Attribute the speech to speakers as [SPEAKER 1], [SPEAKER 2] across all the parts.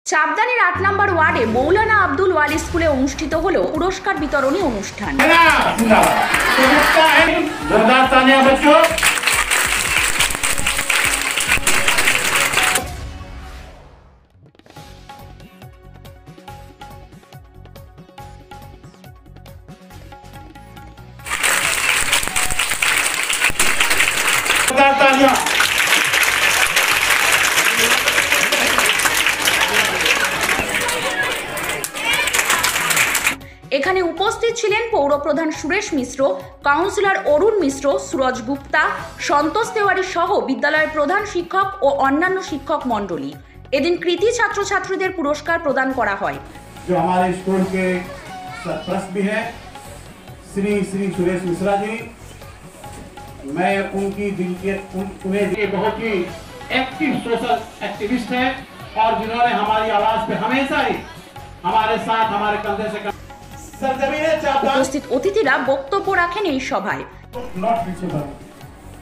[SPEAKER 1] চাপদানির ৮ নম্বর ওয়ার্ডে মৌলানা আব্দুল ওয়ালি স্কুলে অনুষ্ঠিত হলো পুরস্কার বিতরণী অনুষ্ঠান। এখানে উপস্থিত ছিলেন পৌরপ্রধান সুরেশ মিশ্র, কাউন্সিলর অরুণ মিশ্র, সুরজ গুপ্তা, সন্তোষ তেওয়ারি সহ বিদ্যালয়ের প্রধান শিক্ষক ও অন্যান্য শিক্ষক মণ্ডলী। এদিন কৃতি ছাত্রছাত্রীদের পুরস্কার প্রদান করা হয়।
[SPEAKER 2] जो हमारे स्कूल के सरपरस्त भी हैं श्री सुरेश मिश्रा जी, मैं उनकी उन्हें बहुत ही एक्टिव सोशल एक्टिविस्ट है और जिन्होंने हमारी आवाज पे हमेशा ही हमारे साथ हमारे कंधे से
[SPEAKER 1] উপস্থিত অতিথিরা বক্তব্য রাখেন এই সভায়।
[SPEAKER 2] नॉट रीचेबल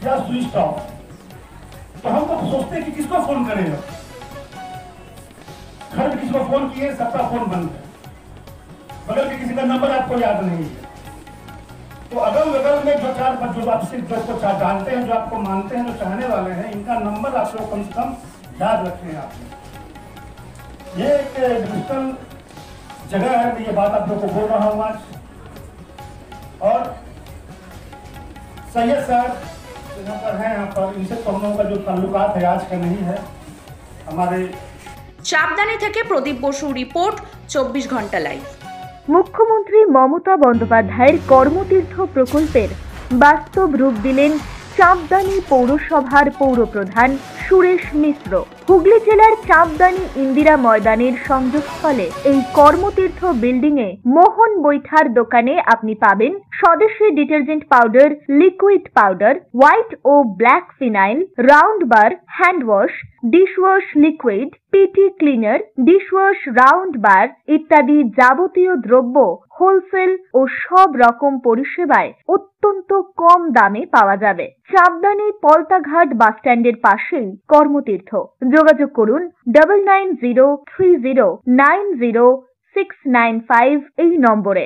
[SPEAKER 2] या स्विच ऑफ, तो हम तो सोचते हैं कि किसको फोन करेगा, घर में किसी को फोन किए सबका फोन बंद है, बगल के किसी का नंबर आपको याद नहीं है, तो अगल बगल में जो चार जो आप सिर्फ जो जानते हैं, जो आपको मानते हैं, जो चाहने वाले हैं, इनका नंबर आप लोग कम से कम याद रखें। आप ये एक डिजिटल जगह है, ये बात आप लोग को बोल रहा हूँ आज। और सैयद साहब यहाँ पर हैं, यहाँ पर इनसे तो हम लोगों का जो ताल्लुकात है आज का नहीं है। हमारे
[SPEAKER 1] চাপদানি থেকে প্রদীপ বসু রিপোর্ট, 24 ঘন্টা লাইভ।
[SPEAKER 3] মুখ্যমন্ত্রী মমতা বন্দ্যোপাধ্যায়ের কর্মতীর্থ প্রকল্পের বাস্তব রূপ দিলেন চাপদানি পৌরসভার পৌরপ্রধান সুরেশ মিশ্র। হুগলি জেলার চাপদানি ইন্দিরা ময়দানের সংযোগস্থলে এই কর্মতীর্থ বিল্ডিং এ মোহন বৈঠার দোকানে আপনি পাবেন স্বদেশী detergent powder, liquid powder, white ও black phenyl, round bar, hand wash, dishwash liquid, পিটি ক্লিনার, ডিশওয়াশ রাউন্ড বার ইত্যাদি যাবতীয় দ্রব্য হোলসেল ও সব রকম পরিষেবায় অত্যন্ত কম দামে পাওয়া যাবে। চাপদানি পলতাঘাট বাসস্ট্যান্ডের পাশেই কর্মতীর্থ। যোগাযোগ করুন 9903090695 এই নম্বরে।